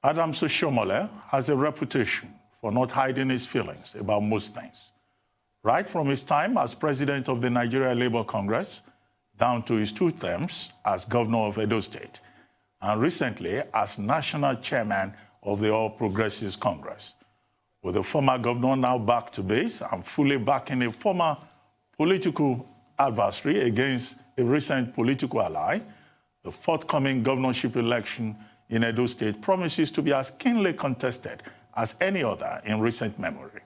Oshiomhole has a reputation for not hiding his feelings about most things, right from his time as president of the Nigeria Labour Congress down to his 2 terms as governor of Edo State, and recently as national chairman of the All Progressives Congress. With the former governor now back to base and fully backing a former political adversary against a recent political ally, the forthcoming governorship election in Edo State promises to be as keenly contested as any other in recent memory.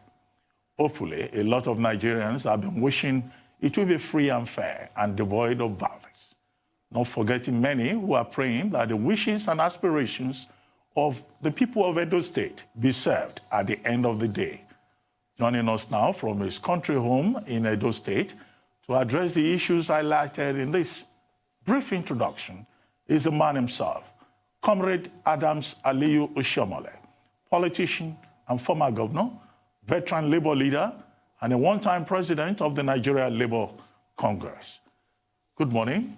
Hopefully, a lot of Nigerians have been wishing it will be free and fair and devoid of violence, not forgetting many who are praying that the wishes and aspirations of the people of Edo State be served at the end of the day. Joining us now from his country home in Edo State to address the issues highlighted in this brief introduction is the man himself, Comrade Adams Aliyu Oshiomhole, politician and former governor, veteran labor leader, and a one-time president of the Nigeria Labour Congress. Good morning.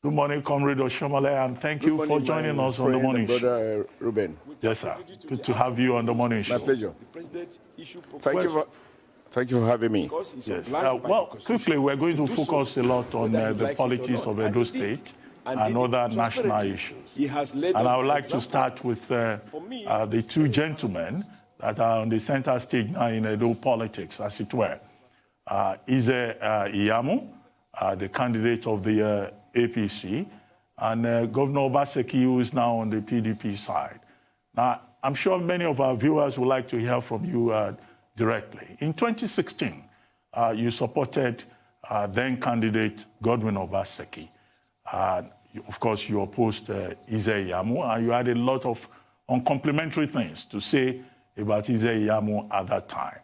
Good morning, Comrade Oshiomhole, and thank you for joining us on the morning show. Brother Ruben. Yes, sir. Good to have you on the morning show. My pleasure. Thank you for having me. Yes. Well, quickly, we're going to focus a lot on the politics of Edo State and other national issues. And I would like to start with the 2 gentlemen that are on the center stage now in Edo politics, as it were. Ize Iyamu, the candidate of the APC, and Governor Obaseki, who is now on the PDP side. Now, I'm sure many of our viewers would like to hear from you directly. In 2016, you supported then candidate Godwin Obaseki. Of course, you opposed Ize Iyamu, and you had a lot of uncomplimentary things to say about Ize Iyamu at that time.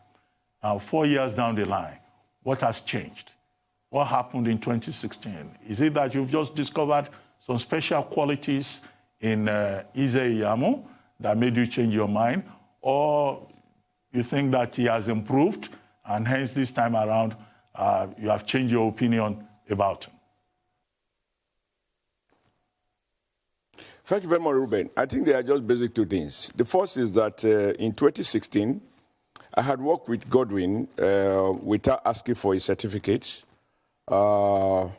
Now, 4 years down the line, what has changed? What happened in 2016? Is it that you've just discovered some special qualities in Ize Iyamu that made you change your mind? Or you think that he has improved, and hence this time around, you have changed your opinion about him? Thank you very much, Ruben. I think there are just basic 2 things. The first is that in 2016, I had worked with Godwin without asking for his certificates. I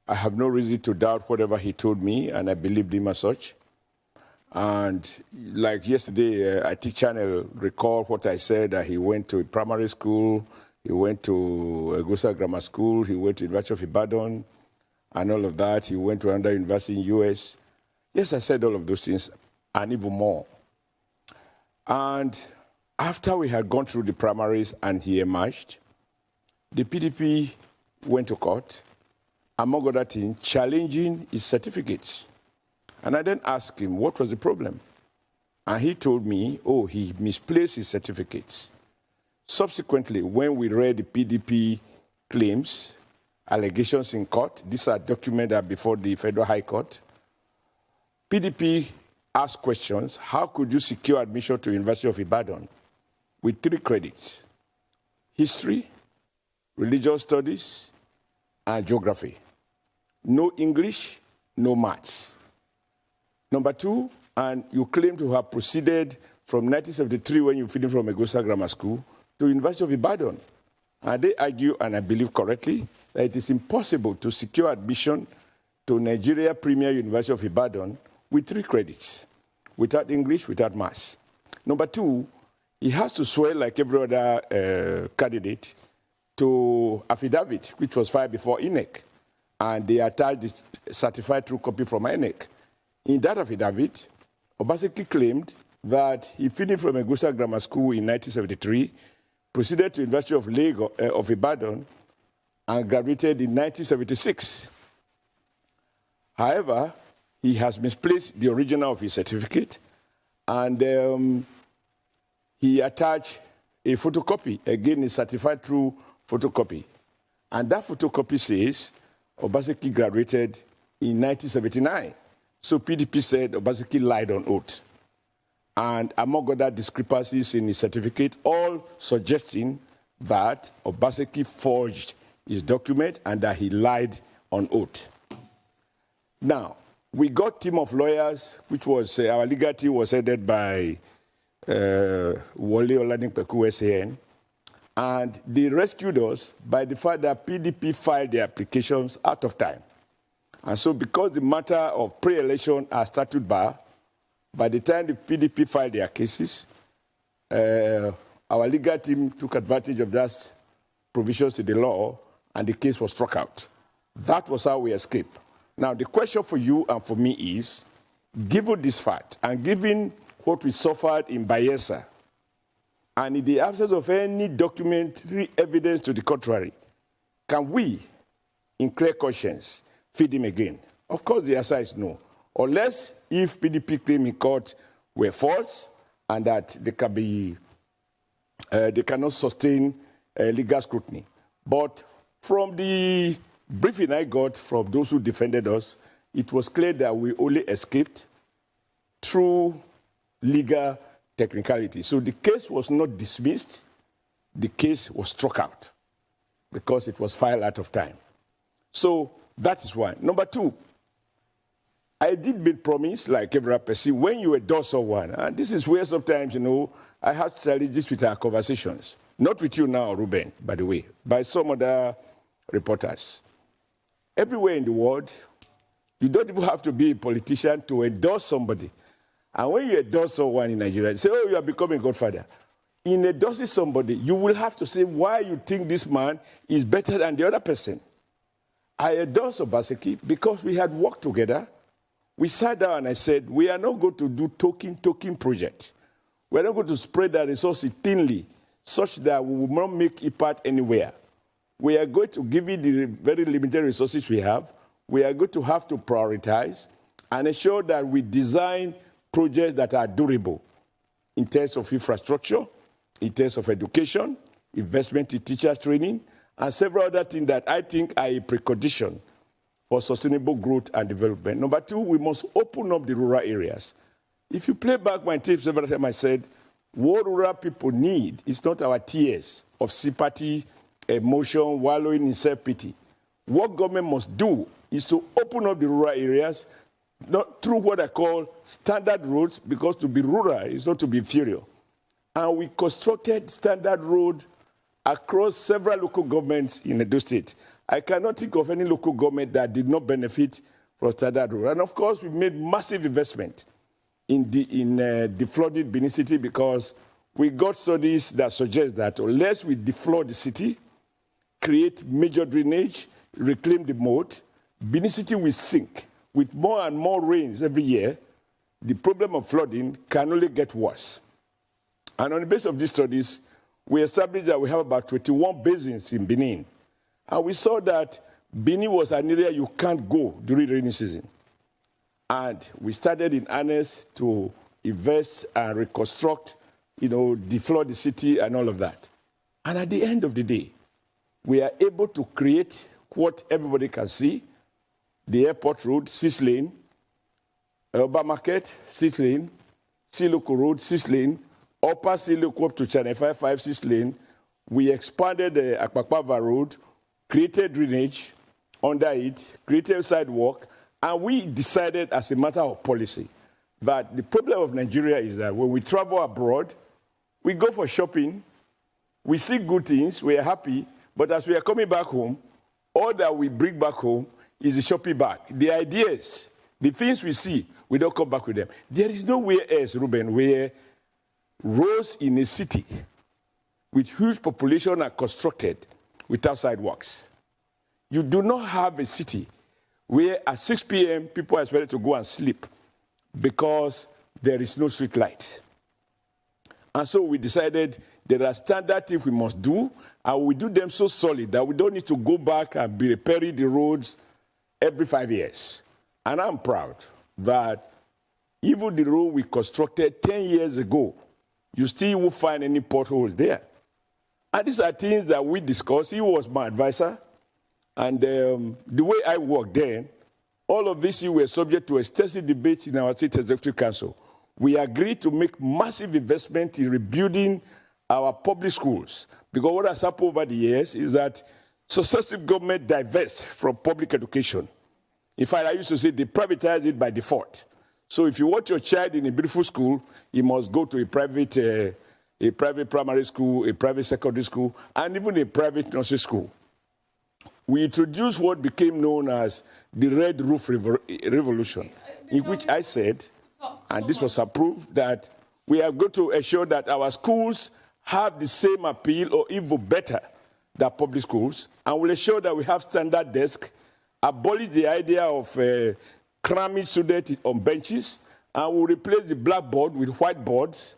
have no reason to doubt whatever he told me, and I believed him as such. And like yesterday, IT Channel recalled what I said, that he went to primary school, he went to Egusa Grammar School, he went to University of Ibadan, and all of that. He went to another university in US. Yes, I said all of those things, and even more. And after we had gone through the primaries and he emerged, the PDP went to court, among other things, challenging his certificates. And I then asked him, what was the problem? And he told me, oh, he misplaced his certificates. Subsequently, when we read the PDP claims, allegations in court, these are documented before the Federal High Court, PDP asked questions, how could you secure admission to University of Ibadan with 3 credits? History, religious studies, and geography. No English, no maths. Number 2, and you claim to have proceeded from 1973 when you finished from Egusa Grammar School to University of Ibadan. And they argue, and I believe correctly, that it is impossible to secure admission to Nigeria Premier University of Ibadan with 3 credits, without English, without maths. Number 2, he has to swear like every other candidate to affidavit, which was filed before INEC, and they attached the certified true copy from INEC. In that affidavit, Obaseki claimed that he finished from Egusa Grammar School in 1973, proceeded to University of Lagos of Ibadan, and graduated in 1976. However, he has misplaced the original of his certificate, and he attached a photocopy, again a certified true photocopy. And that photocopy says Obaseki graduated in 1979. So PDP said Obaseki lied on oath. And among other discrepancies in his certificate, all suggesting that Obaseki forged his document and that he lied on oath. Now, we got a team of lawyers, which was, our legal team was headed by Wole Oladimpeku SAN, and they rescued us by the fact that PDP filed their applications out of time. And so because the matter of pre-election are statute bar, by the time the PDP filed their cases, our legal team took advantage of those provisions in the law, and the case was struck out. That was how we escaped. Now, the question for you and for me is, given this fact, and given what we suffered in Bayelsa, and in the absence of any documentary evidence to the contrary, can we, in clear conscience, feed him again? Of course, the answer is no. Unless if PDP claim in court were false and that they can be, they cannot sustain legal scrutiny. But from the briefing I got from those who defended us, it was clear that we only escaped through legal technicality. So the case was not dismissed, the case was struck out because it was filed out of time. So that is one. Number two, I did make promise, like every person, when you endorse someone, and this is where sometimes, I have challenges with our conversations. Not with you now, Ruben, by the way, by some other reporters. Everywhere in the world, you don't even have to be a politician to endorse somebody. And when you endorse someone in Nigeria, you say, oh, you are becoming a godfather. In endorsing somebody, you will have to say why you think this man is better than the other person. I endorsed Obaseki because we had worked together. We sat down and I said, we are not going to do token project. We are not going to spread our resources thinly such that we will not make impact anywhere. We are going to give it the very limited resources we have. We are going to have to prioritize and ensure that we design projects that are durable in terms of infrastructure, in terms of education, investment in teacher training, and several other things that I think are a precondition for sustainable growth and development. Number two, we must open up the rural areas. If you play back my tapes every time I said, what rural people need is not our tears of sympathy, emotion, wallowing in self-pity. What government must do is to open up the rural areas, not through what I call standard roads, because to be rural is not to be inferior. And we constructed standard road across several local governments in Edo State. I cannot think of any local government that did not benefit from standard road. And of course, we made massive investment in the flooded Benin City because we got studies that suggest that unless we deflood the city, create major drainage, reclaim the moat, Benin City will sink. With more and more rains every year, the problem of flooding can only get worse. And on the basis of these studies, we established that we have about 21 basins in Benin. And we saw that Benin was an area you can't go during rainy season. And we started in earnest to invest and reconstruct, deflood the city and all of that. And at the end of the day, we are able to create what everybody can see. The airport road, 6 lane, Urban Market, 6 lane, Siloko Road, 6 lane, Upper Siloko up to Channel 5, 6 lane. We expanded the Akpakpava Road, created drainage under it, created sidewalk, and we decided as a matter of policy that the problem of Nigeria is that when we travel abroad, we go for shopping, we see good things, we are happy, but as we are coming back home, all that we bring back home is the shopping bag. The ideas, the things we see, we don't come back with them. There is nowhere else, Ruben, where roads in a city with huge population are constructed without sidewalks. You do not have a city where at 6 p.m. people are expected to go and sleep because there is no street light. And so we decided there are standard things we must do, and we do them so solid that we don't need to go back and be repairing the roads every 5 years. And I'm proud that even the road we constructed 10 years ago, you still won't find any potholes there. And these are things that we discussed. He was my advisor. And the way I worked then, all of this were subject to extensive debates in our State Executive Council. We agreed to make massive investment in rebuilding our public schools. Because what has happened over the years is that successive government divest from public education. In fact, I used to say they privatize it by default. So if you want your child in a beautiful school, he must go to a private primary school, a private secondary school, and even a private nursery school. We introduced what became known as the Red Roof Revolution, in which I said, and this was approved, that we are going to ensure that our schools have the same appeal or even better than public schools, and we'll ensure that we have standard desks, abolish the idea of cramming students on benches, and we'll replace the blackboard with whiteboards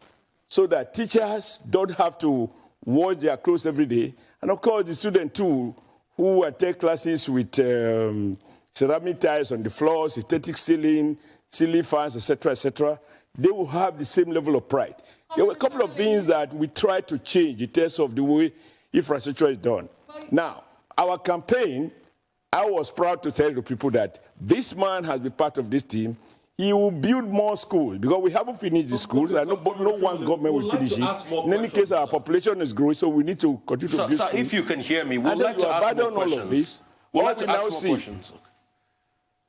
so that teachers don't have to wash their clothes every day. And of course, the students too, who take classes with ceramic tiles on the floors, aesthetic ceiling fans, etc., they will have the same level of pride. There were a couple of things that we tried to change in terms of the way infrastructure is done. Now, our campaign, I was proud to tell the people that this man has been part of this team. He will build more schools because we haven't finished the schools. And no one government will finish it. In any case, our population is growing, so we need to continue to build schools. Sir, if you can hear me, we'd like to ask more questions. We'd like to ask more questions.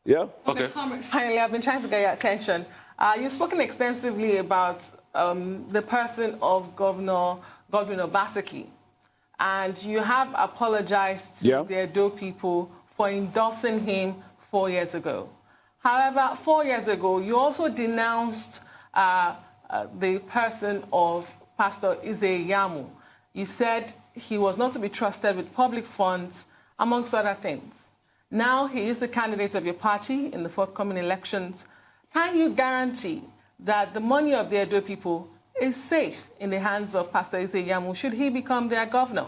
Yeah? Okay. Finally, I've been trying to get your attention. You've spoken extensively about the person of Governor Godwin Obaseki, and you have apologized to the Edo people for endorsing him 4 years ago. However, 4 years ago, you also denounced the person of Pastor Ize-Iyamu. You said he was not to be trusted with public funds, amongst other things. Now he is the candidate of your party in the forthcoming elections. Can you guarantee that the money of the Edo people is safe in the hands of Pastor Ize-Iyamu should he become their governor?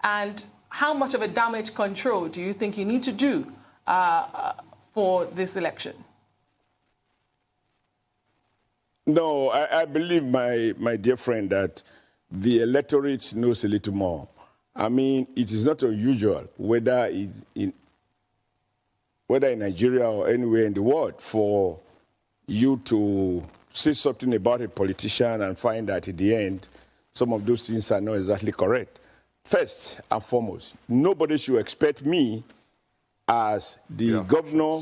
And how much of a damage control do you think you need to do for this election? No, I believe, my dear friend, that the electorate knows a little more. I mean, it is not unusual, whether in Nigeria or anywhere in the world, for you to say something about a politician and find that at the end, some of those things are not exactly correct. First and foremost, nobody should expect me as the governor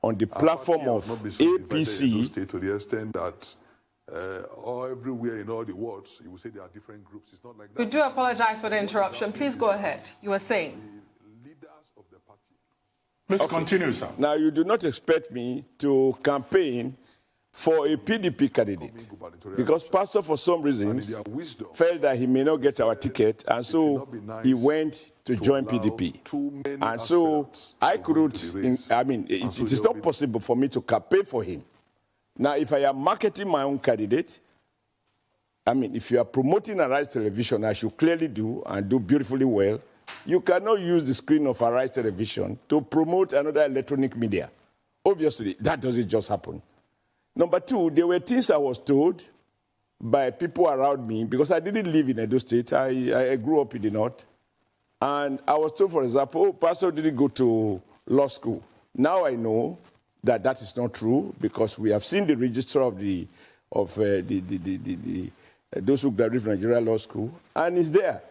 on the platform of APC. To the extent that everywhere in all the world, you will say there are different groups. It's not like that. We do apologize for the interruption. Please go ahead. You were saying. The leaders of the party. Please continue, sir. Now, you do not expect me to campaign for a PDP candidate, because Pastor, for some reasons, felt that he may not get our ticket, and so he went to join PDP. And so I couldn't, it is not possible for me to campaign for him. Now, if I am marketing my own candidate, if you are promoting Arise Television, I should clearly do and do beautifully well. You cannot use the screen of Arise Television to promote another electronic media. Obviously, that doesn't just happen. Number two, there were things I was told by people around me, because I didn't live in Edo State. I grew up in the north. And I was told, for example, Pastor didn't go to law school. Now I know that that is not true, because we have seen the register of those who graduated from Nigeria Law School, and it's there.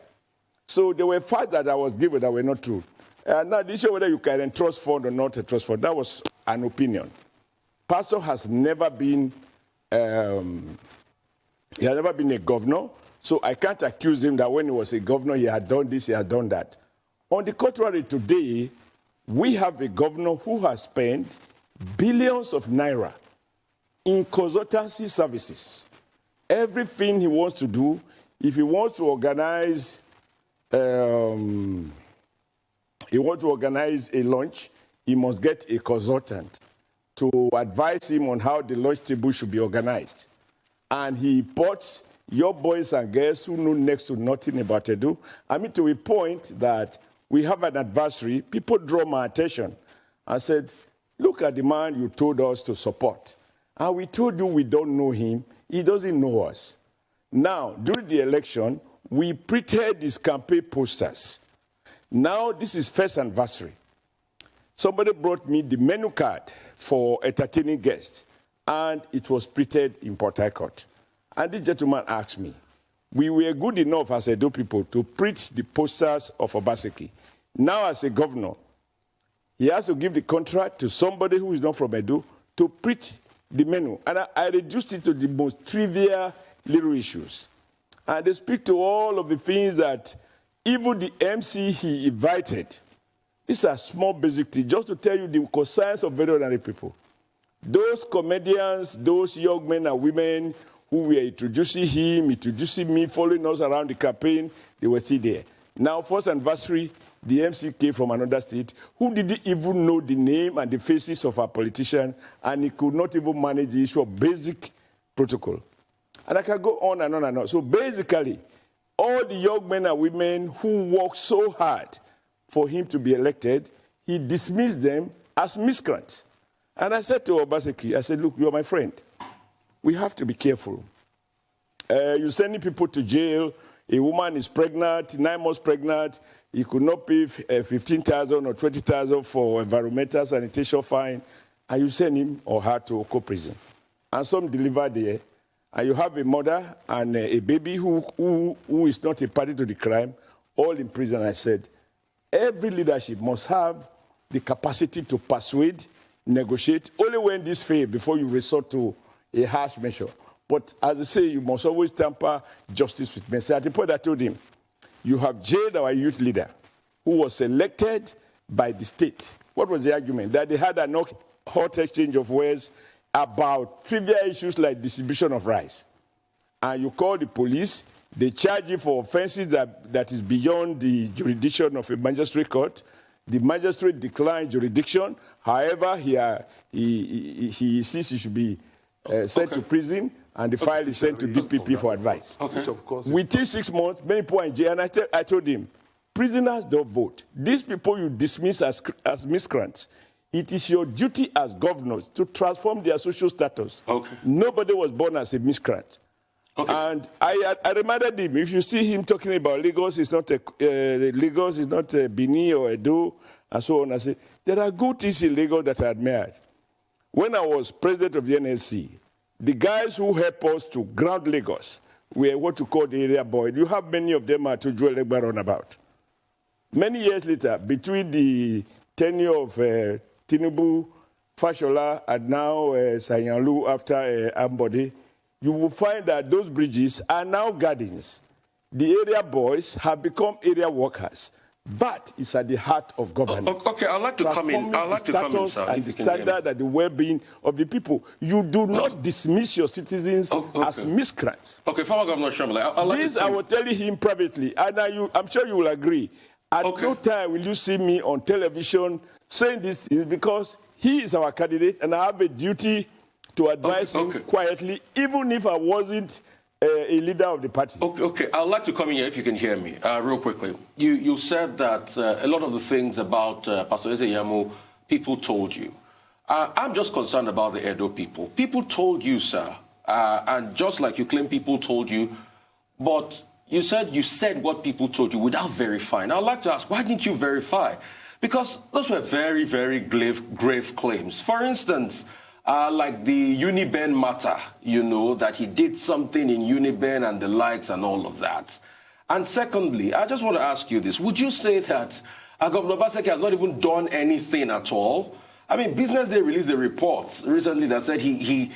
So there were facts that I was given that were not true. Now, the issue whether you can entrust fund or not entrust fund, that was an opinion. Pastor has never been, he has never been a governor, so I can't accuse him that when he was a governor, he had done this, he had done that. On the contrary, today, we have a governor who has spent billions of naira in consultancy services. Everything he wants to do, if he wants to organize, a lunch, he must get a consultant to advise him on how the lunch table should be organized. And he puts your boys and girls who know next to nothing about Edo. To a point that we have an adversary, people draw my attention and said, look at the man you told us to support. And we told you we don't know him. He doesn't know us. Now, during the election, we printed these campaign posters. Now, this is first anniversary. Somebody brought me the menu card for entertaining guests, and it was printed in Port Harcourt. And this gentleman asked me, we were good enough as Edo people to print the posters of Obaseki. Now, as a governor, He has to give the contract to somebody who is not from Edo to preach the menu. And I reduced it to the most trivial little issues. And they speak to all of the things that even the MC he invited. These are small basic things, just to tell you the concerns of very ordinary people. Those comedians, those young men and women who were introducing him, introducing me, following us around the campaign, they were still there. Now, first anniversary, the MC came from another state who didn't even know the name and the faces of our politician, and he could not even manage the issue of basic protocol. And I can go on and on and on. So basically, all the young men and women who worked so hard for him to be elected, he dismissed them as miscreants. And I said to Obaseki, I said, look, you're my friend. We have to be careful. You're sending people to jail. A woman is pregnant, 9 months pregnant. He could not pay 15,000 or 20,000 for environmental sanitation fine. And you send him or her to Oko prison. And some deliver there. And you have a mother and a baby who is not a party to the crime, all in prison. I said, every leadership must have the capacity to persuade, negotiate, only when this fails before you resort to a harsh measure. But as I say, you must always temper justice with mercy. At the point I told him, you have jailed our youth leader who was elected by the state. What was the argument? That they had a hot exchange of words about trivial issues like distribution of rice. And you call the police, they charge you for offenses that is beyond the jurisdiction of a magistrate court. The magistrate declined jurisdiction. However, he insists he should be sent to prison, and the file is sent to DPP for advice. Which of course Within 6 months, many people are in jail, and I told him, prisoners don't vote. These people you dismiss as miscreants, it is your duty as governors to transform their social status. Okay. Nobody was born as a miscreant. Okay. And I reminded him, if you see him talking about Lagos is not Benin or Edo, and so on, I said, there are good things in Lagos that I admired. When I was president of the NLC, the guys who helped us to ground Lagos were what you call the area boys. You have many of them at Joel Legba about. Many years later, between the tenure of Tinubu, Fashola, and now Sanyanlu after Ambode, you will find that those bridges are now gardens. The area boys have become area workers. That is at the heart of governance. Okay, I'd like to come in. I'd like to come in, sir. And the standard and the well-being of the people. You do not dismiss your citizens as miscreants. Okay, former Governor Oshiomhole, this I was telling him privately, and I'm sure you will agree. At no time will you see me on television saying this is because he is our candidate, and I have a duty to advise him quietly, even if I wasn't a leader of the party. Okay, I'd like to come in here if you can hear me, real quickly. You said that a lot of the things about Pastor Eze-Iyamu, people told you. I'm just concerned about the Edo people. People told you, sir, and just like you claim people told you, but you said what people told you without verifying. I'd like to ask, why didn't you verify? Because those were very, very grave claims. For instance, like the Uniben matter, that he did something in Uniben and the likes and all of that. And secondly, I just want to ask you this. Would you say that Governor Obaseki has not even done anything at all? I mean, Business Day released a report recently that said he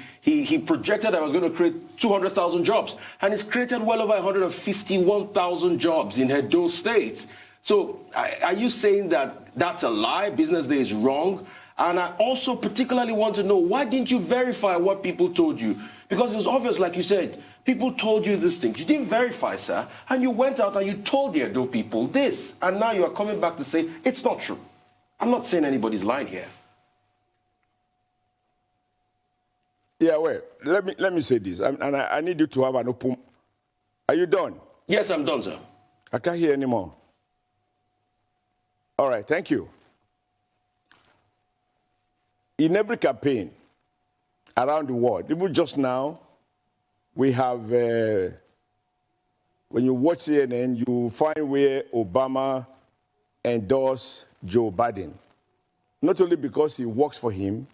projected that he was going to create 200,000 jobs. And he's created well over 151,000 jobs in Edo State. So are you saying that that's a lie? Business Day is wrong? And I also particularly want to know, why didn't you verify what people told you? Because it was obvious, like you said, people told you these things. You didn't verify, sir, and you went out and you told the Edo people this. And now you are coming back to say, it's not true. I'm not saying anybody's lying here. Yeah, well, let me say this, and I need you to have an open... Are you done? Yes, I'm done, sir. I can't hear anymore. All right, thank you. In every campaign around the world, even just now, we have, when you watch CNN, you find where Obama endorsed Joe Biden. Not only because he works for him,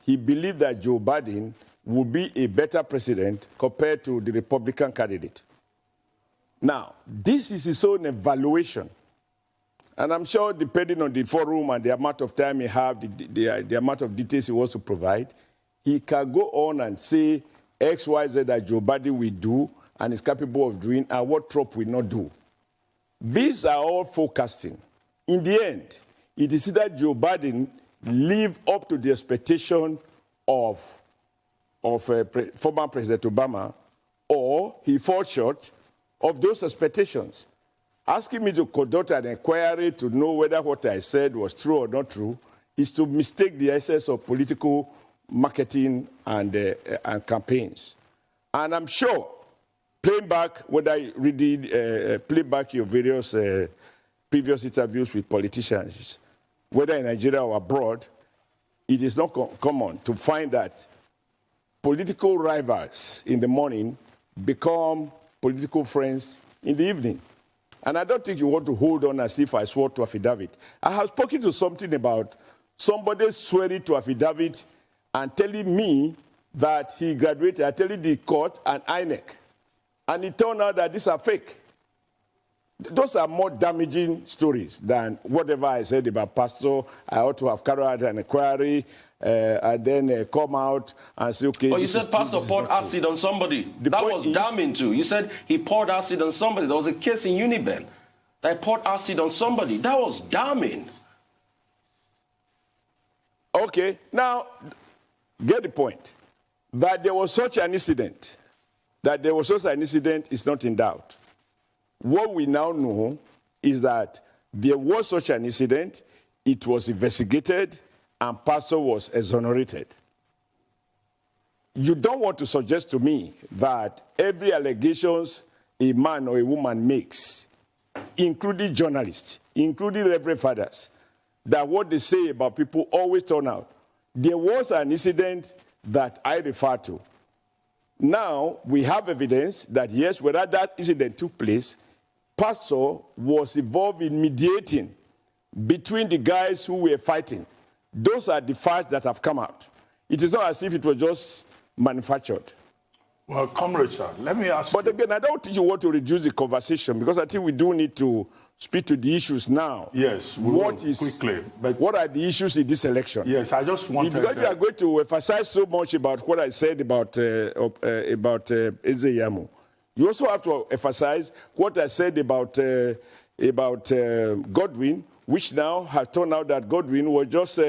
he believed that Joe Biden would be a better president compared to the Republican candidate. Now, this is his own evaluation. And I'm sure, depending on the forum and the amount of time he have, the amount of details he wants to provide, he can go on and say X, Y, Z that Joe Biden will do and is capable of doing, and what Trump will not do. These are all forecasting. In the end, it is either Joe Biden live up to the expectation of former President Obama, or he falls short of those expectations. Asking me to conduct an inquiry to know whether what I said was true or not true is to mistake the essence of political marketing and campaigns. And I'm sure, playing back, when I play back your various previous interviews with politicians, whether in Nigeria or abroad, it is not common to find that political rivals in the morning become political friends in the evening. And I don't think you want to hold on as if I swore to affidavit. I have spoken to something about somebody swearing to affidavit and telling me that he graduated, I telling the court and INEC. And it turned out that these are fake. Those are more damaging stories than whatever I said about Pastor. I ought to have carried out an inquiry and then come out and say, okay. But you said Pastor poured acid on somebody. That was damning too. You said he poured acid on somebody. There was a case in Uniben that he poured acid on somebody. That was damning. Okay, now get the point. That there was such an incident, is not in doubt. What we now know is that there was such an incident, it was investigated, and Pastor was exonerated. You don't want to suggest to me that every allegations a man or a woman makes, including journalists, including Reverend Fathers, that what they say about people always turn out. There was an incident that I refer to. Now, we have evidence that, yes, whether that incident took place, Pastor was involved in mediating between the guys who were fighting. Those are the facts that have come out. It is not as if it was just manufactured. Well, Comrade, sir, let me ask you. But again, I don't think you want to reduce the conversation because I think we do need to speak to the issues now. Yes, we will quickly. But what are the issues in this election? Yes, I just wanted to... Because you are going to emphasize so much about what I said about Ezeyamu. You also have to emphasize what I said about Godwin, which now has turned out that Godwin was just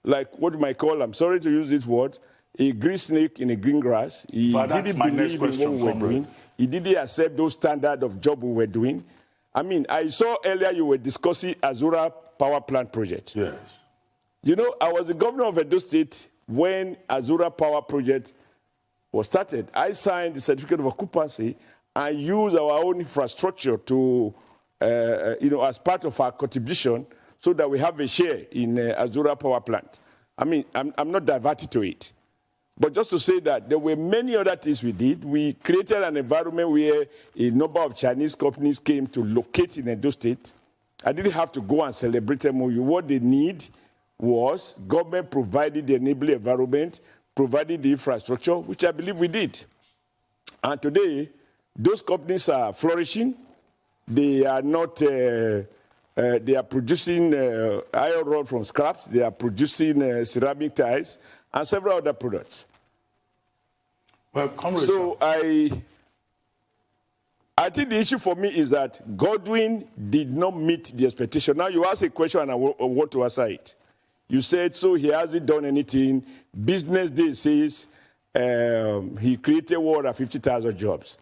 like, what do I call, I'm sorry to use this word, a green snake in a green grass. He didn't believe in what we were doing. He didn't accept those standards of job we were doing. I mean, I saw earlier you were discussing Azura power plant project. Yes. You know, I was the governor of Edo State when Azura power project was started. I signed the certificate of occupancy and used our own infrastructure to, as part of our contribution so that we have a share in Azura power plant. I mean, I'm not diverted to it. But just to say that there were many other things we did. We created an environment where a number of Chinese companies came to locate in Edo State. I didn't have to go and celebrate MOU. What they need was government provided the enabling environment, provided the infrastructure, which I believe we did. And today, those companies are flourishing. They are not, they are producing iron rod from scraps. They are producing ceramic tiles and several other products. Well, Comrade, so I think the issue for me is that Godwin did not meet the expectation. Now you ask a question and I want to answer it. You said, so he hasn't done anything. Business Day says he created 150,000 jobs.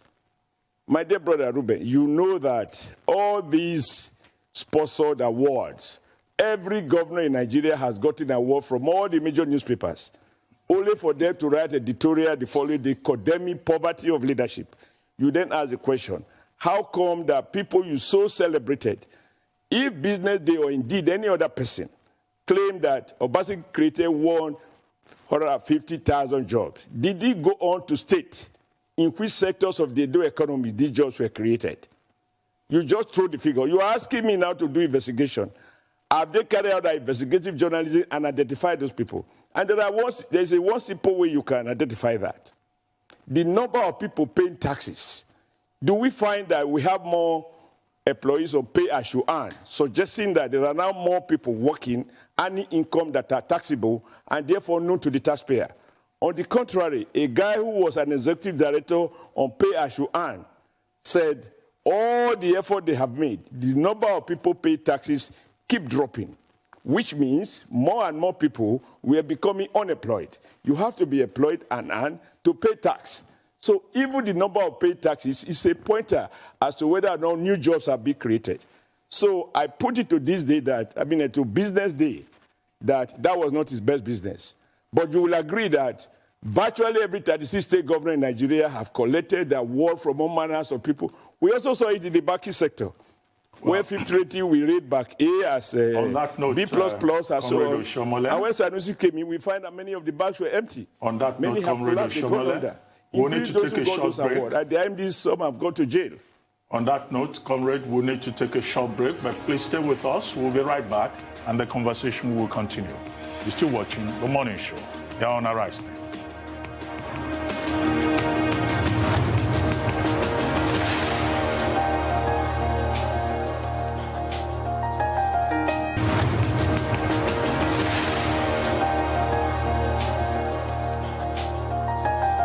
My dear brother Ruben, you know that all these sponsored awards, every governor in Nigeria has gotten an award from all the major newspapers, only for them to write editorial the following day condemning poverty of leadership. You then ask the question, how come that people you so celebrated, if Business Day or indeed any other person claim that Obasanjo created 150,000 jobs, did he go on to state in which sectors of the Edo economy these jobs were created? You just throw the figure. You are asking me now to do investigation. Have they carried out investigative journalism and identified those people? And there's a one simple way you can identify that. The number of people paying taxes. Do we find that we have more employees on pay as you earn, suggesting that there are now more people working, earning income that are taxable and therefore known to the taxpayer. On the contrary, a guy who was an executive director on pay as you earn said all the effort they have made, the number of people pay taxes keep dropping, which means more and more people were becoming unemployed. You have to be employed and earn to pay tax. So even the number of paid taxes is a pointer as to whether or not new jobs are being created. So I put it to this day that, to business day, that was not his best business. But you will agree that virtually every 36 state governor in Nigeria have collected the award from all manners of people. We also saw it in the banking sector, where 50 rating we rate back A as on that note, B++ as so on. Oshiomhole, and when Sanusi came in, we find that many of the banks were empty. On that many note, have Comrade collapsed, Oshiomhole, we need to take a short break. At the MDs, some have gone to jail. On that note, Comrade, we need to take a short break, but please stay with us. We'll be right back, and the conversation will continue. You're still watching The Morning Show here on Arise.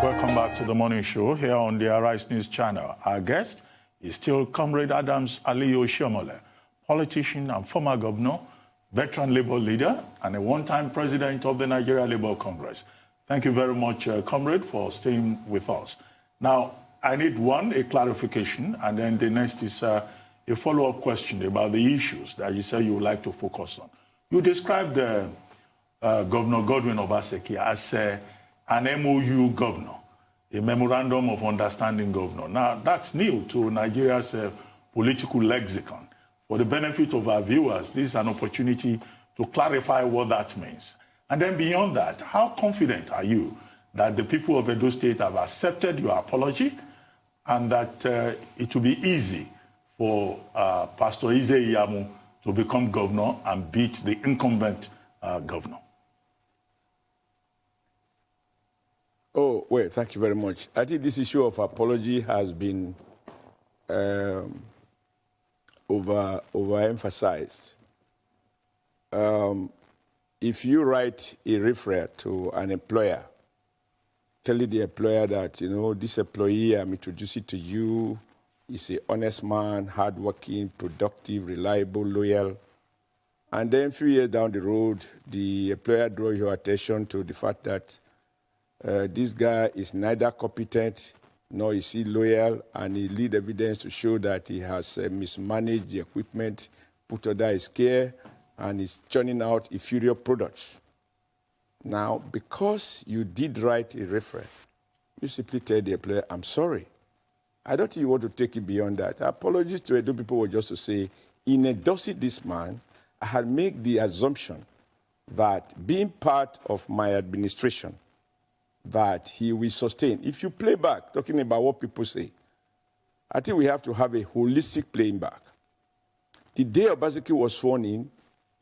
Welcome back to The Morning Show here on the Arise News channel. Our guest is still Comrade Adams Ali Oshiomhole, politician and former governor, veteran Labour leader, and a one-time president of the Nigeria Labour Congress. Thank you very much, Comrade, for staying with us. Now, I need a clarification, and then the next is a follow-up question about the issues that you say you would like to focus on. You described Governor Godwin Obaseki as an MOU governor, a Memorandum of Understanding governor. Now, that's new to Nigeria's political lexicon. For the benefit of our viewers, this is an opportunity to clarify what that means. And then beyond that, how confident are you that the people of Edo State have accepted your apology and that it will be easy for Pastor Eze Iyamu to become governor and beat the incumbent governor? Oh, well, thank you very much. I think this issue of apology has been overemphasized. If you write a referral to an employer, telling the employer that, this employee, I'm introducing to you, is an honest man, hardworking, productive, reliable, loyal, and then a few years down the road, the employer draws your attention to the fact that this guy is neither competent nor is he loyal, and he lead evidence to show that he has mismanaged the equipment put under his care and is churning out inferior products. Now, because you did write a referral, you simply tell the employer, I'm sorry. I don't think you want to take it beyond that. Apologies to Edo people were just to say, in endorsing this man, I had made the assumption that being part of my administration, that he will sustain. If you play back, talking about what people say, I think we have to have a holistic playing back. The day Obaseki was sworn in,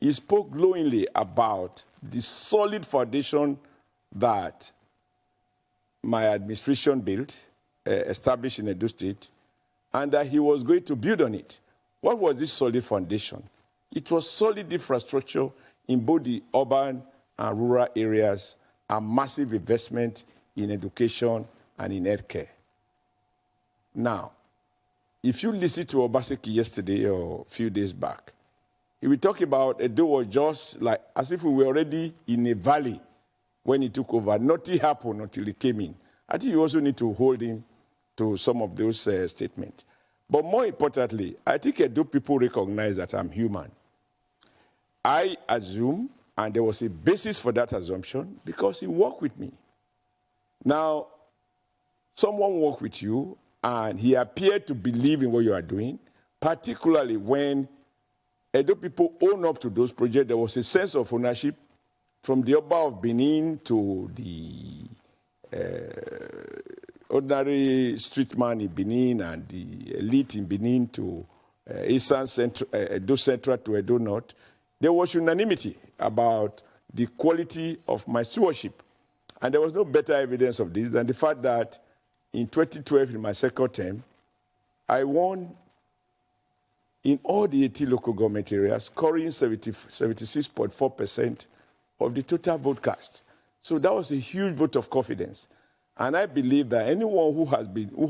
he spoke glowingly about the solid foundation that my administration built, established in Edo State, and that he was going to build on it. What was this solid foundation? It was solid infrastructure in both the urban and rural areas, and massive investment in education and in healthcare. Now, if you listen to Obaseki yesterday or a few days back, he will talk about Edo was just like as if we were already in a valley when he took over. Nothing happened until he came in. I think you also need to hold him to some of those statements. But more importantly, I think Edo people recognize that I'm human. I assume, and there was a basis for that assumption, because he worked with me. Now, someone worked with you, and he appeared to believe in what you are doing, particularly when Edo people own up to those projects. There was a sense of ownership from the Oba of Benin to the ordinary street man in Benin and the elite in Benin to Eastern Central, Edo Central to Edo North. There was unanimity about the quality of my stewardship. And there was no better evidence of this than the fact that in 2012, in my second term, I won in all the 80 local government areas, scoring 76.4% of the total vote cast. So that was a huge vote of confidence. And I believe that anyone who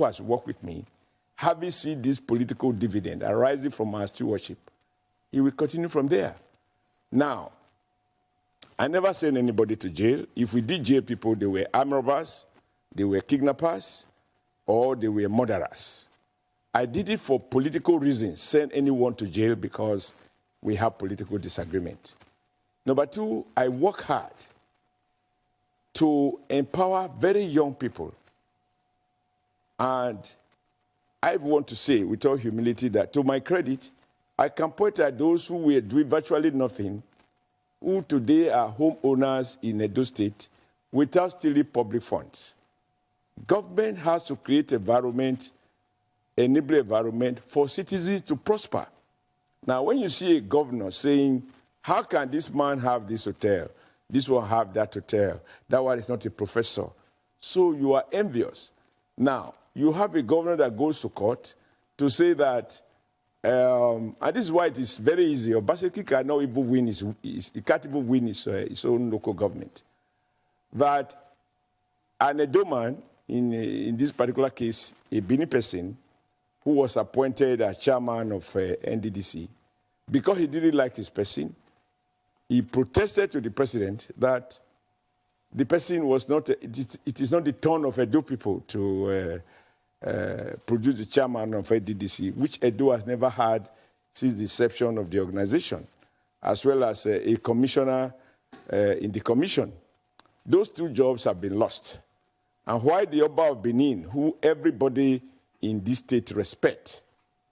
has worked with me, having seen this political dividend arising from our stewardship, he will continue from there. Now, I never sent anybody to jail. If we did jail people, they were armed robbers, they were kidnappers, or they were murderers. I did it for political reasons, send anyone to jail because we have political disagreement. Number two, I work hard to empower very young people. And I want to say with all humility that, to my credit, I can point at those who were doing virtually nothing, who today are homeowners in Edo State without stealing public funds. Government has to create environment, enable environment for citizens to prosper. Now, when you see a governor saying, how can this man have this hotel, this one have that hotel, that one is not a professor, so you are envious. Now, you have a governor that goes to court to say that, and this is why it is very easy. Obaseki cannot even win he can't even win his own local government. That an Edo man, in this particular case, a Bini person, who was appointed as chairman of NDDC, because he didn't like his person, he protested to the president that the person was not, it is not the turn of Edo people to produce the chairman of NDDC, which Edo has never had since the inception of the organization, as well as a commissioner in the commission. Those two jobs have been lost. And why the Oba of Benin, who everybody in this state respect,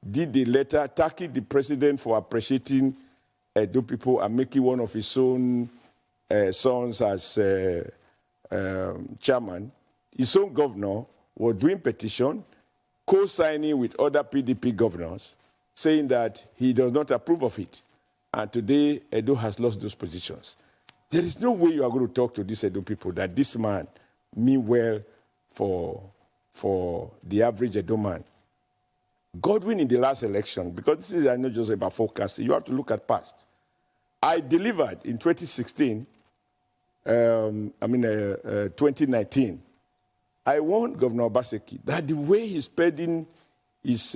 did a letter thanking the president for appreciating Edo people and making one of his own sons as chairman, his own governor was doing petition, co-signing with other PDP governors, saying that he does not approve of it. And today, Edo has lost those positions. There is no way you are going to talk to these Edo people that this man mean well for the average Edo man. Godwin in the last election, because this is not just about forecasting, you have to look at past. I delivered in 2016, 2019, I warned Governor Obaseki that the way he's spending his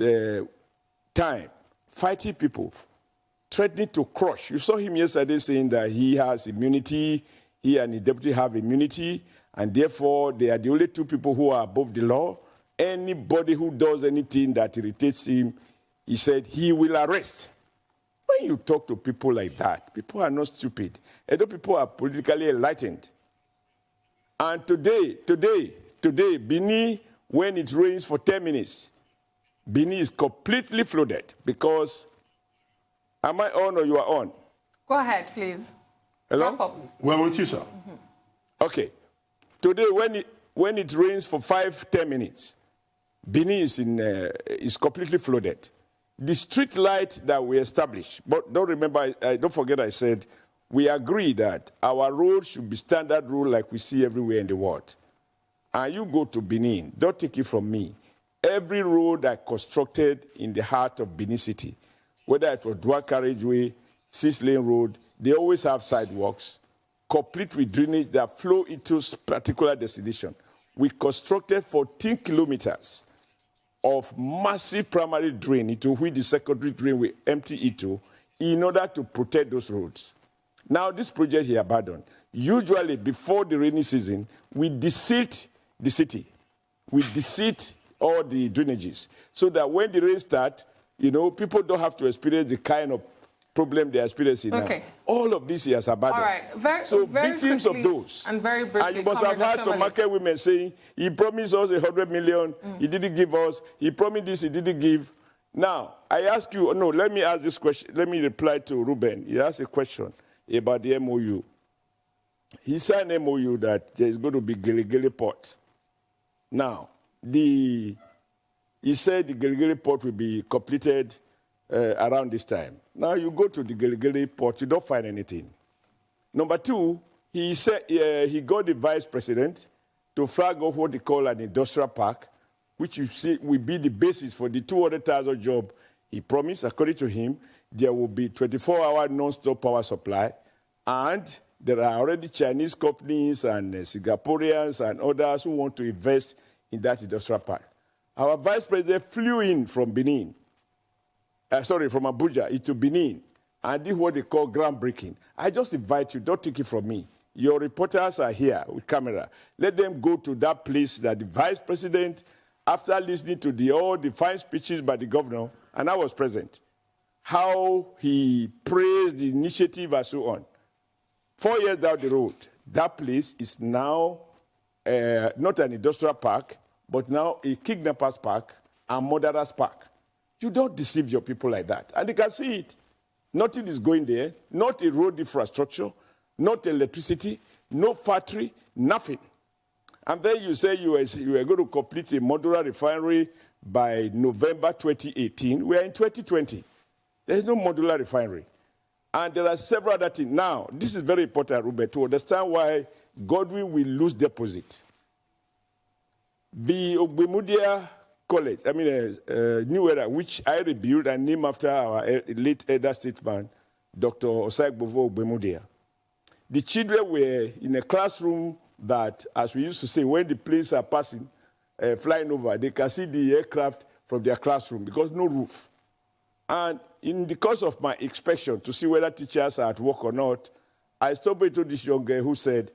time fighting people, threatening to crush. You saw him yesterday saying that he has immunity, he and his deputy have immunity, and therefore they are the only two people who are above the law. Anybody who does anything that irritates him, he said he will arrest. When you talk to people like that, people are not stupid. Edo people are politically enlightened. And today, Bini, when it rains for 10 minutes, Bini is completely flooded because, am I on or you are on? Go ahead, please. Hello? Well, with you, sir. Mm-hmm. Okay. Today, when it rains for 5-10 minutes, Bini is completely flooded. The street light that we established, but don't forget I said, we agree that our roads should be standard road like we see everywhere in the world. And you go to Benin, don't take it from me. Every road I constructed in the heart of Benin City, whether it was Dua Carriageway, 6-lane road, they always have sidewalks, complete with drainage that flow into particular destination. We constructed 14 kilometers of massive primary drain into which the secondary drain will empty into in order to protect those roads. Now, this project he abandoned. Usually, before the rainy season, we desilt the city. We desilt all the drainages so that when the rain starts, people don't have to experience the kind of problem they are experiencing now. All of this he has abandoned. All right. Very victims of those. And very briefly, and you must have heard some market women saying, he promised us 100 million, he didn't give us, he promised this, he didn't give. Now, I ask you, let me ask this question. Let me reply to Ruben. He asked a question about the MOU. He signed an MOU that there is going to be Gelegele Port. Now, he said the Gelegele Port will be completed around this time. Now, you go to the Gelegele Port, you don't find anything. Number two, he said he got the vice president to flag off what they call an industrial park, which you see will be the basis for the 200,000 jobs He promised, according to him, there will be 24-hour non-stop power supply, and there are already Chinese companies and Singaporeans and others who want to invest in that industrial park. Our vice president flew in from Benin, from Abuja into Benin, and did what they call groundbreaking. I just invite you, don't take it from me. Your reporters are here with camera. Let them go to that place that the vice president, after listening to all the fine speeches by the governor, and I was present, how he praised the initiative and so on. 4 years down the road, that place is now not an industrial park, but now a kidnappers park and murderers park. You don't deceive your people like that. And they can see it. Nothing is going there, not a road infrastructure, not electricity, no factory, nothing. And then you say you are going to complete a modular refinery by November 2018. We are in 2020. There is no modular refinery. And there are several other things. Now, this is very important, Ruben, to understand why Godwin will lose deposit. The Ogbemudia College, New Era, which I rebuilt and named after our late elder statesman, Dr. Osagbovo Ogbemudia. The children were in a classroom that, as we used to say, when the planes are passing, flying over, they can see the aircraft from their classroom because no roof. And in the course of my inspection to see whether teachers are at work or not, I stumbled into this young girl who said,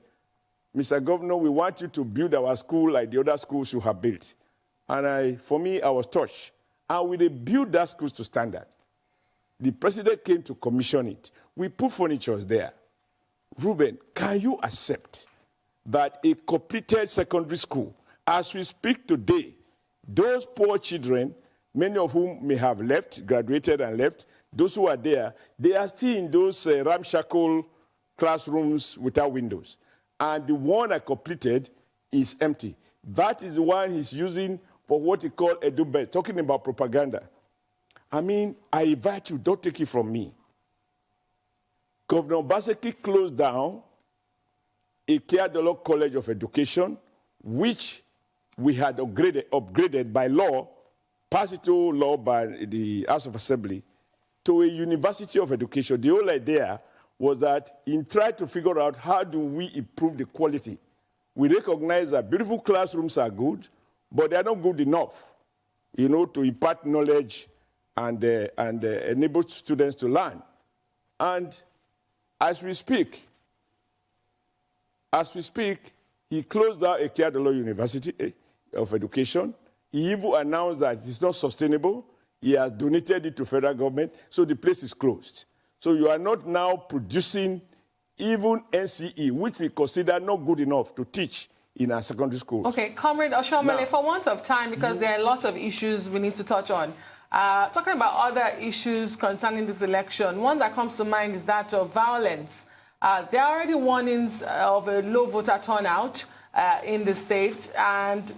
Mr. Governor, we want you to build our school like the other schools you have built. And for me, I was touched. And we built that school to standard. The president came to commission it. We put furniture there. Ruben, can you accept that a completed secondary school, as we speak today, those poor children, many of whom may have left, graduated and left, those who are there, they are still in those ramshackle classrooms without windows. And the one I completed is empty. That is the one he's using for what he called edubet, talking about propaganda. I invite you, don't take it from me. Governor Obaseki closed down a Keadolo College of Education, which we had upgraded by law, passed into law by the House of Assembly, to a University of Education. The whole idea was that in trying to figure out how do we improve the quality, we recognize that beautiful classrooms are good, but they are not good enough, to impart knowledge and enable students to learn. And as we speak, he closed down a Keadolo University of Education. He even announced that it's not sustainable. He has donated it to federal government, so the place is closed. So you are not now producing even NCE, which we consider not good enough to teach in our secondary schools. Okay, Comrade Oshiomhole, for want of time, because there are lots of issues we need to touch on, talking about other issues concerning this election, one that comes to mind is that of violence. There are already warnings of a low voter turnout in the state, and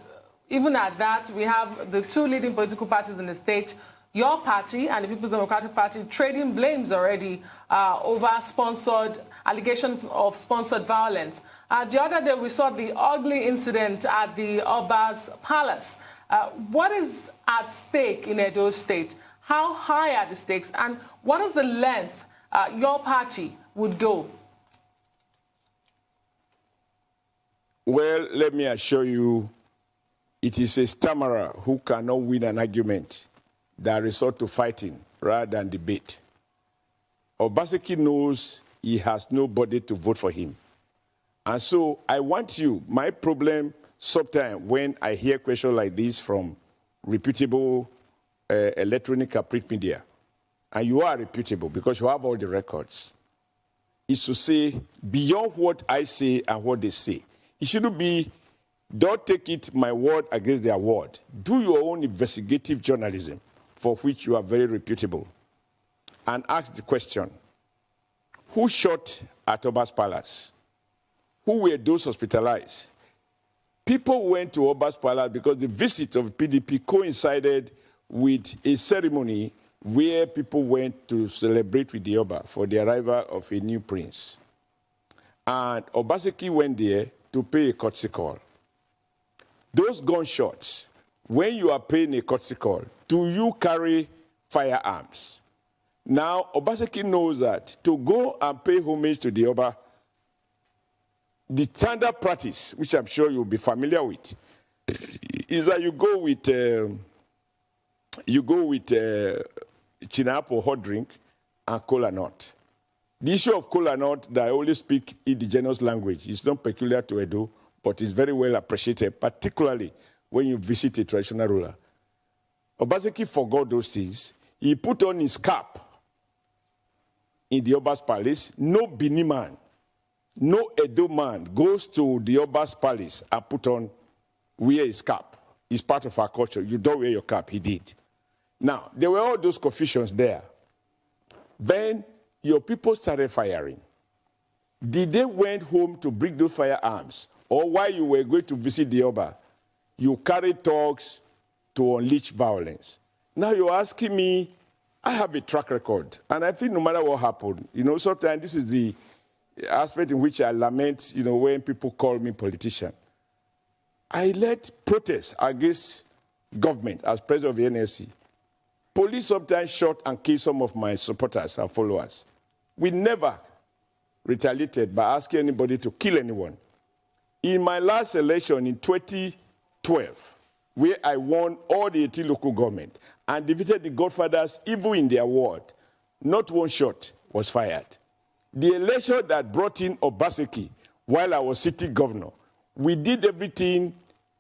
even at that, we have the two leading political parties in the state, your party and the People's Democratic Party, trading blames already over allegations of sponsored violence. The other day, we saw the ugly incident at the Oba's Palace. What is at stake in Edo State? How high are the stakes? And what is the length your party would go? Well, let me assure you, it is a stammerer who cannot win an argument that resort to fighting rather than debate. Obaseki knows he has nobody to vote for him. And so I want you, my problem sometimes when I hear questions like this from reputable electronic and print media, and you are reputable because you have all the records, is to say, beyond what I say and what they say, it shouldn't be, don't take it my word against their word. Do your own investigative journalism, for which you are very reputable, and ask the question, who shot at Oba's Palace? Who were those hospitalized? People went to Oba's Palace because the visit of PDP coincided with a ceremony where people went to celebrate with the Oba for the arrival of a new prince. And Obaseki went there to pay a courtesy call. Those gunshots, when you are paying a courtesy call, do you carry firearms. Now, Obaseki knows that to go and pay homage to the Oba, the standard practice, which I'm sure you'll be familiar with, is that you go with chinap or hot drink and kola nut. The issue of kola nut that I only speak indigenous language is not peculiar to Edo, but is very well appreciated, particularly when you visit a traditional ruler. Obaseki forgot those things. He put on his cap in the Oba's palace. No Bini man, no Edo man goes to the Oba's palace and wear his cap. It's part of our culture. You don't wear your cap. He did. Now, there were all those confusions there. Then your people started firing. Did they went home to bring those firearms? Or while you were going to visit the Oba, you carried talks to unleash violence? Now you're asking me, I have a track record. And I think no matter what happened, sometimes this is the aspect in which I lament, when people call me politician. I led protests against government as president of the NSC. Police sometimes shot and killed some of my supporters and followers. We never retaliated by asking anybody to kill anyone. In my last election in 2012, where I won all the 18 local government and defeated the Godfathers even in their ward, not one shot was fired. The election that brought in Obaseki while I was city governor, we did everything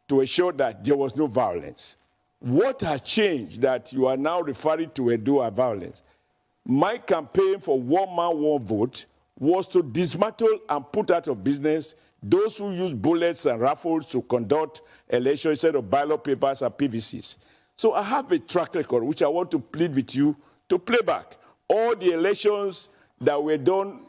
to ensure that there was no violence. What has changed that you are now referring to Edo violence? My campaign for one man, one vote was to dismantle and put out of business those who use bullets and rifles to conduct elections instead of ballot papers and PVCs. So I have a track record which I want to plead with you to play back. All the elections that were done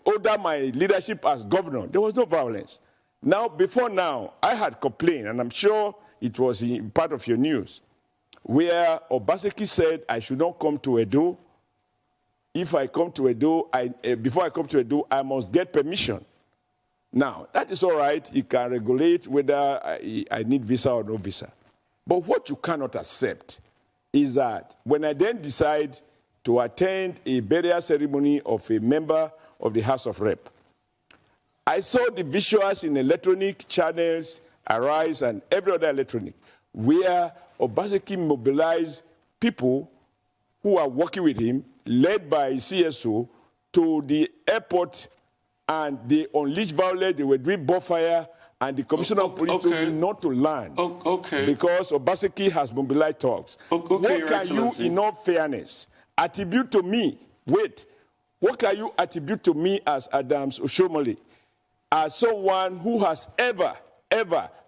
under my leadership as governor, there was no violence. Now, before now, I had complained, and I'm sure it was in part of your news, where Obaseki said I should not come to Edo. If I come to Edo, before I come to Edo, I must get permission. Now, that is all right. It can regulate whether I need visa or no visa. But what you cannot accept is that when I then decide to attend a burial ceremony of a member of the House of Rep, I saw the visuals in electronic channels, Arise and every other electronic, where Obaseki mobilized people who are working with him, led by CSO, to the airport, and they unleashed violence. They were doing bonfire, and the commissioner of police told me not to land because Obaseki has mobilized talks. What can you, in all fairness, attribute to me? Wait, what can you attribute to me as Adams Oshiomhole, as someone who has ever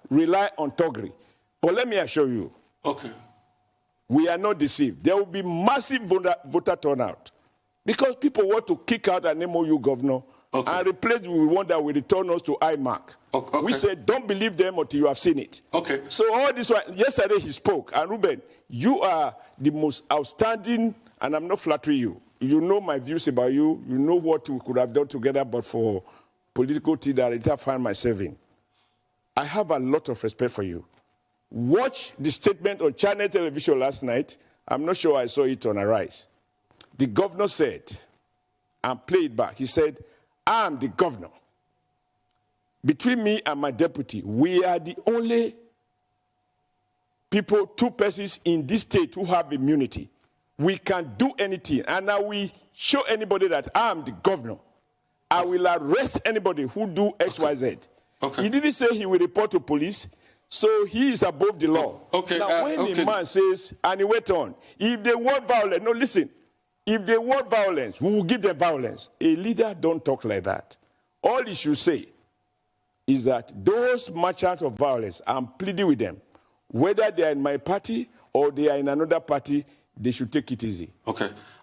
relied on Togri? But let me assure you, we are not deceived. There will be massive voter turnout because people want to kick out an MOU governor and replace with one that will return us to IMAC. We said, don't believe them until you have seen it. So all this one, yesterday he spoke, and Ruben, you are the most outstanding, and I'm not flattering you. You know my views about you. You know what we could have done together, but for political tea that I didn't find myself in. I have a lot of respect for you. Watch the statement on Channel Television last night. I'm not sure I saw it on Arise. The governor said, and play it back, he said, I'm the governor. Between me and my deputy, we are the only people, two persons in this state who have immunity. We can do anything. And now we show anybody that I'm the governor. I will arrest anybody who do X, Y, Z. He didn't say he will report to police, so he is above the law. Now, when a man says, and he went on, if they want violence, no, listen, if they want violence, we will give them violence. A leader don't talk like that. All he should say is that those merchants of violence, I'm pleading with them, whether they are in my party or they are in another party, they should take it easy. We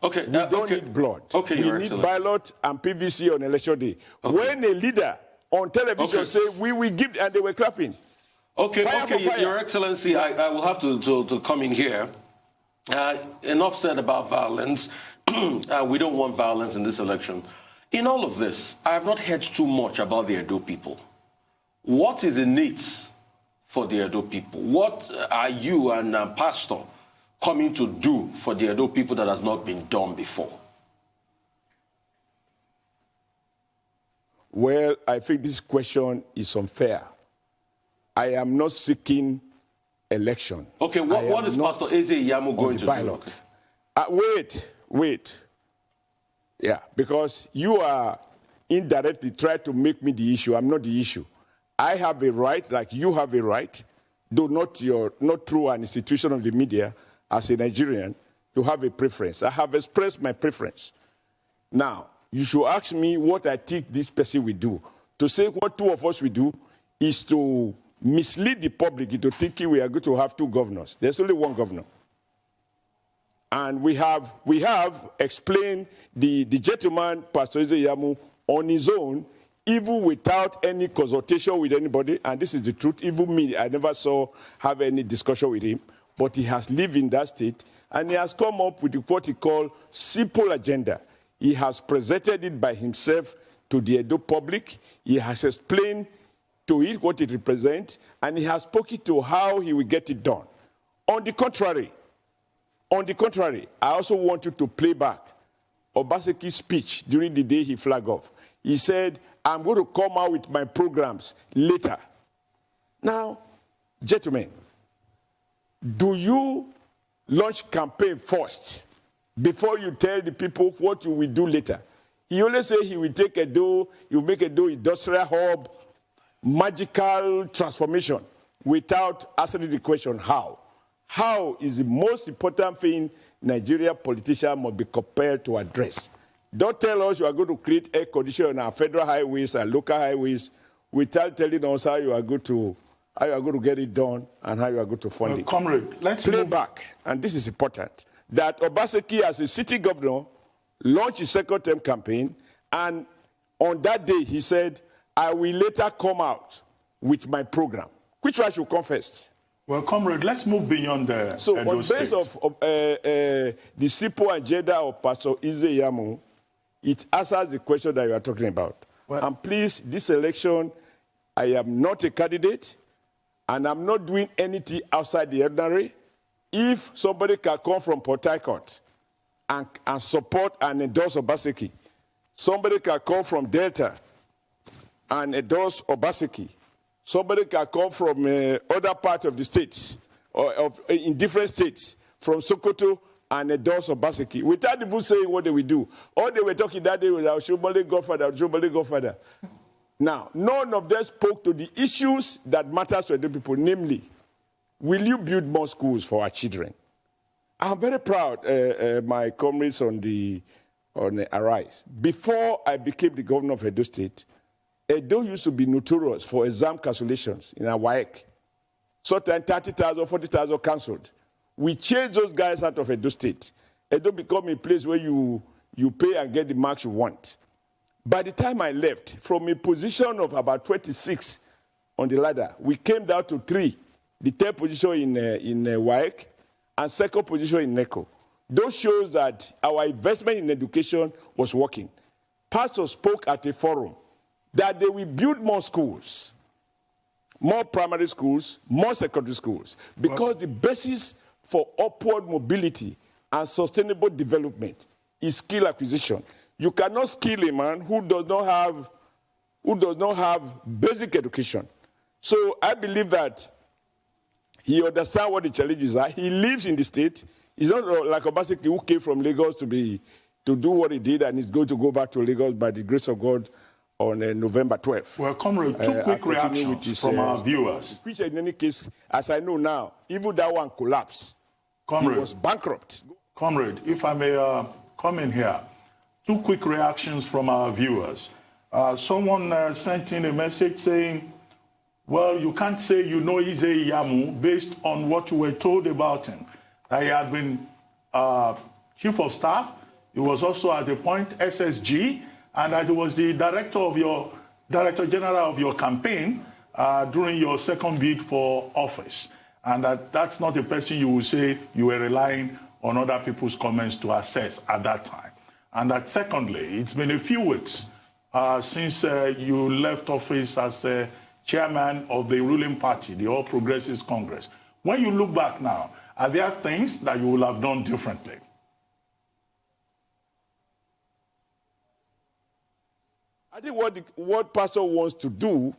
don't need blood. We need ballot and PVC on election day. When a leader on television say we will give, and they were clapping. Your Excellency, I will have to come in here. Enough said about violence. We don't want violence in this election. In all of this, I have not heard too much about the Edo people. What is in it for the Edo people? What are you and Pastor coming to do for the Edo people that has not been done before? Well, I think this question is unfair. I am not seeking election. Okay, what is Pastor Eze Iyamu going to do? Wait. Yeah, because you are indirectly trying to make me the issue. I'm not the issue. I have a right, like you have a right, though not through an institution of the media, as a Nigerian, to have a preference. I have expressed my preference. Now, you should ask me what I think this person will do. To say what two of us will do is to mislead the public into thinking we are going to have two governors. There's only one governor. And we have explained the gentleman, Pastor Eze Iyamu, on his own, even without any consultation with anybody, and this is the truth, even me, I never have any discussion with him, but he has lived in that state, and he has come up with what he called simple agenda. He has presented it by himself to the Edo public. He has explained to it what it represents, and he has spoken to how he will get it done. On the contrary, I also want you to play back Obaseki's speech during the day he flagged off. He said, I'm going to come out with my programs later. Now, gentlemen, do you launch campaign first before you tell the people what you will do later? He always say he will take Edo, he will make Edo industrial hub, magical transformation, without asking the question, how? How is the most important thing Nigeria politicians must be compelled to address. Don't tell us you are going to create air conditioning on our federal highways and local highways without telling us how you are going to get it done and how you are going to fund it. Comrade, let's play back, and this is important, that Obaseki, as a city governor, launched his second-term campaign, and on that day he said, I will later come out with my program. Which one should come first? Well, comrade, let's move beyond the So on the basis of the simple agenda of Pastor Eze Iyamu, it answers the question that you are talking about. Well, and please, this election, I am not a candidate, and I'm not doing anything outside the ordinary. If somebody can come from Port Harcourt and support and endorse Obaseki, somebody can come from Delta and endorse Obaseki, somebody can come from other parts of the states, or in different states, from Sokoto and endorse Obaseki, without even saying what they will do. All they were talking that day was Oshiomhole Godfather, Oshiomhole Godfather. Now, none of them spoke to the issues that matters to the people, namely, will you build more schools for our children? I'm very proud, my comrades on Arise. Before I became the governor of Edo State, Edo used to be notorious for exam cancellations in our WAEC. Sometimes 30,000, 40,000 cancelled. We changed those guys out of Edo State. Edo became a place where you pay and get the marks you want. By the time I left, from a position of about 26 on the ladder, we came down to 3. The third position in WAEC and second position in NECO. Those shows that our investment in education was working. Pastors spoke at a forum that they will build more schools, more primary schools, more secondary schools, because the basis for upward mobility and sustainable development is skill acquisition. You cannot skill a man who does not have basic education. So I believe that he understands what the challenges are. He lives in the state. He's not like Obaseki, who came from Lagos to do what he did, and he's going to go back to Lagos by the grace of God on November 12th. Well, comrade, two quick reactions from our viewers. Which, in any case, as I know now, even that one collapsed. Comrade, he was bankrupt. Comrade, if I may come in here, two quick reactions from our viewers. Someone sent in a message saying, well, you can't say you know Eze Iyamu based on what you were told about him. That he had been chief of staff. He was also at a point SSG, and that he was the director general of your campaign during your second bid for office. And that's not a person you will say you were relying on other people's comments to assess at that time. And that secondly, it's been a few weeks since you left office as chairman of the ruling party, the All Progressives Congress. When you look back now, Are there things that you would have done differently? I think what pastor wants to do,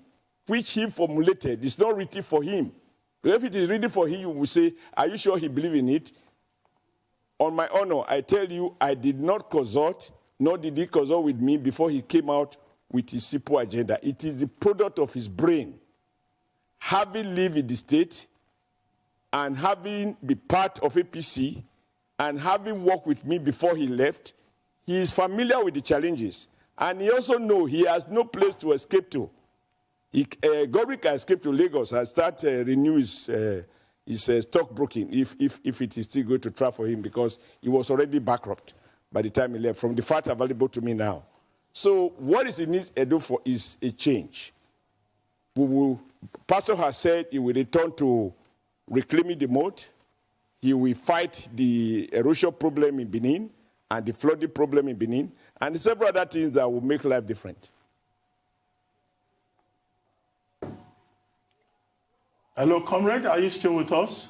which he formulated, is not written for him. If it is written for him, you will say, are you sure he believes in it? On my honor, I tell you, I did not consult, nor did he consult with me before he came out with his simple agenda. It is the product of his brain. Having lived in the state, and having been part of APC, and having worked with me before he left, he is familiar with the challenges. And he also knows he has no place to escape to. Godwin can escape to Lagos and start renew his stockbroking if it is still going to try for him, because he was already bankrupt by the time he left, from the fact available to me now. So what is in need Edo for is a change. Pastor has said he will return to reclaiming the moat. He will fight the erosion problem in Benin and the flooding problem in Benin, and several other things that will make life different. Hello, comrade, are you still with us?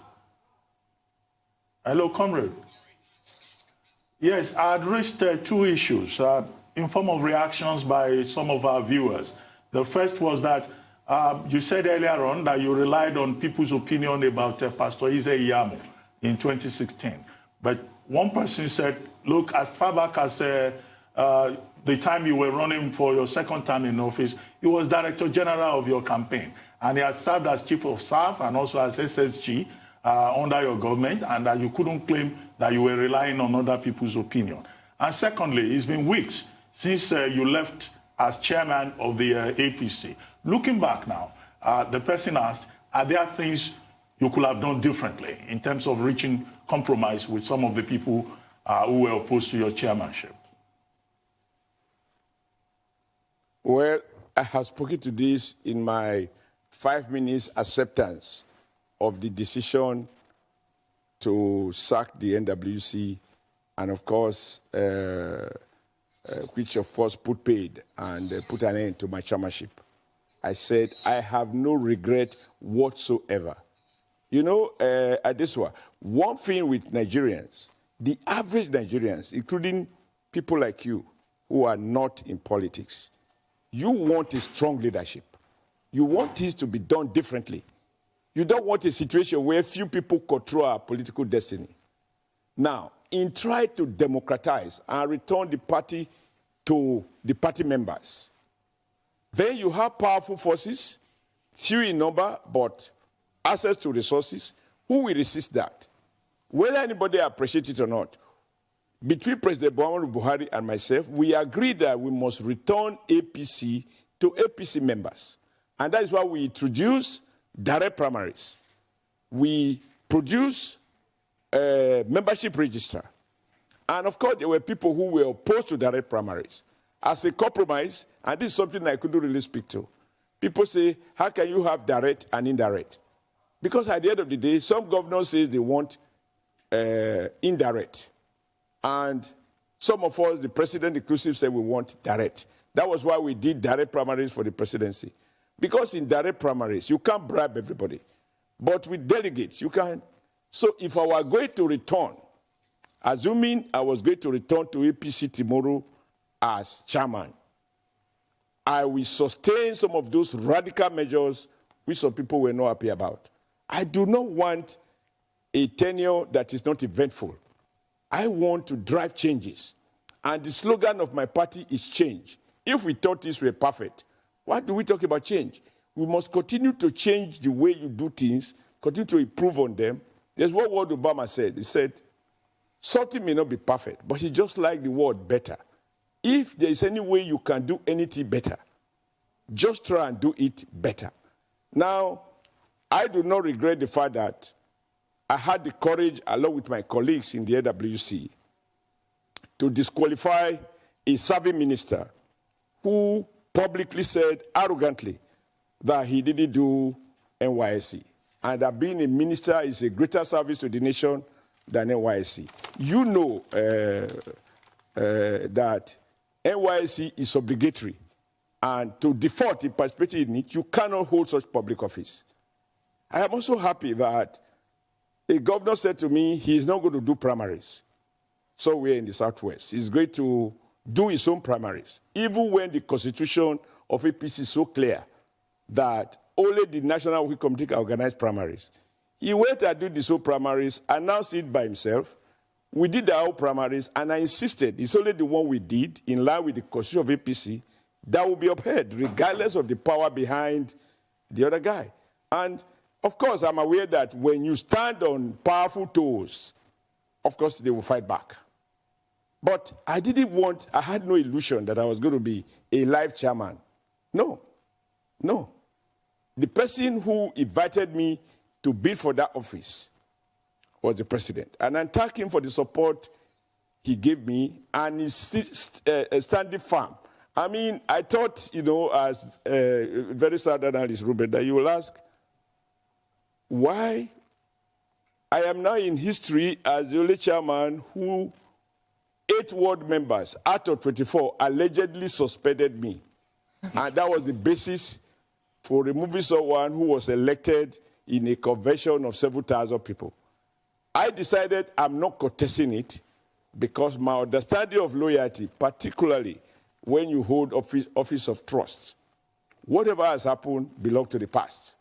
Hello, comrade. Yes, I had raised two issues in form of reactions by some of our viewers. The first was that you said earlier on that you relied on people's opinion about Pastor Eze-Iyamu in 2016. But one person said, look, as far back as the time you were running for your second term in office, he was Director General of your campaign. And he had served as Chief of Staff and also as SSG under your government, and that you couldn't claim that you were relying on other people's opinion. And secondly, it's been weeks since you left as chairman of the APC. Looking back now, the person asked, are there things you could have done differently in terms of reaching compromise with some of the people who were opposed to your chairmanship? Well, I have spoken to this in my 5 minutes acceptance of the decision to sack the NWC, and of course, which of course put paid and put an end to my chairmanship. I said, I have no regret whatsoever. You know, Adeswa, one thing with Nigerians, the average Nigerians, including people like you who are not in politics, you want a strong leadership. You want things to be done differently. You don't want a situation where few people control our political destiny. Now, in trying to democratize and return the party to the party members, then you have powerful forces, few in number, but access to resources. Who will resist that? Whether anybody appreciates it or not, between President Muhammadu Buhari and myself, we agreed that we must return APC to APC members. And that is why we introduced direct primaries. We produced a membership register. And of course, there were people who were opposed to direct primaries. As a compromise, and this is something I couldn't really speak to, people say, how can you have direct and indirect? Because at the end of the day, some governors say they want indirect. And some of us, the president inclusive, said we want direct. That was why we did direct primaries for the presidency. Because in direct primaries, you can't bribe everybody. But with delegates, you can. So if I were going to return, assuming I was going to return to APC tomorrow as chairman, I will sustain some of those radical measures which some people were not happy about. I do not want a tenure that is not eventful. I want to drive changes. And the slogan of my party is change. If we thought this were perfect, why do we talk about change? We must continue to change the way you do things, continue to improve on them. There's what Ward Obama said. He said, something may not be perfect, but he just liked the word better. If there is any way you can do anything better, just try and do it better. Now, I do not regret the fact that I had the courage, along with my colleagues in the AWC, to disqualify a serving minister who publicly said arrogantly that he didn't do NYSC, and that being a minister is a greater service to the nation than NYSC. You know that NYSC is obligatory, and to default in participating in it, you cannot hold such public office. I am also happy that a governor said to me he's not going to do primaries. So we're in the Southwest. He's going to do his own primaries, even when the constitution of APC is so clear that only the National Working Committee can organize primaries. He went and did his own primaries, announced it by himself. We did our own primaries, and I insisted it's only the one we did in line with the constitution of APC that will be upheld, regardless of the power behind the other guy. And, of course, I'm aware that when you stand on powerful toes, of course, they will fight back. But I had no illusion that I was going to be a live chairman. No. The person who invited me to bid for that office was the president. And I thank him for the support he gave me, and he's standing firm. I mean, I thought, as a very sad analyst, Ruben, that you will ask, why I am now in history as the only chairman who 8 ward members out of 24 allegedly suspended me. And that was the basis for removing someone who was elected in a convention of several thousand people. I decided I'm not contesting it because my understanding of loyalty, particularly when you hold office of trust, whatever has happened belongs to the past.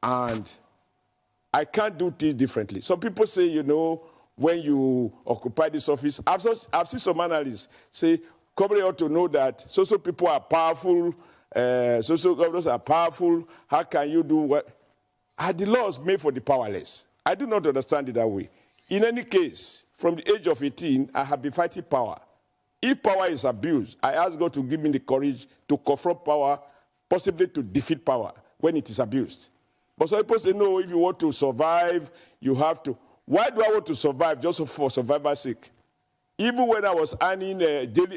And I can't do things differently. Some people say, when you occupy this office, I've seen some analysts say, Comrade ought to know that social people are powerful, social governors are powerful, how can you do what? Are the laws made for the powerless? I do not understand it that way. In any case, from the age of 18, I have been fighting power. If power is abused, I ask God to give me the courage to confront power, possibly to defeat power when it is abused. But some people say, no, if you want to survive, you have to. Why do I want to survive just for survivor's sake? Even when I was earning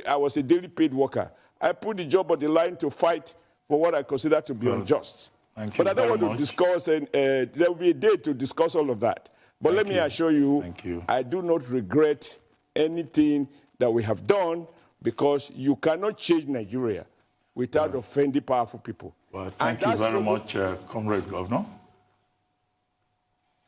I was a daily paid worker. I put the job on the line to fight for what I consider to be unjust. Thank you. But I don't want to discuss, and there will be a day to discuss all of that. But let me assure you, I do not regret anything that we have done, because you cannot change Nigeria without offending powerful people. Well, thank you very much, Comrade Governor.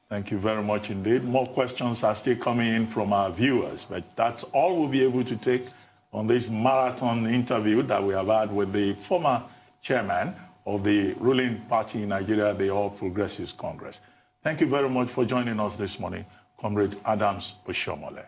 Thank you very much indeed. More questions are still coming in from our viewers, but that's all we'll be able to take on this marathon interview that we have had with the former chairman of the ruling party in Nigeria, the All Progressives Congress. Thank you very much for joining us this morning, Comrade Adams Oshiomhole.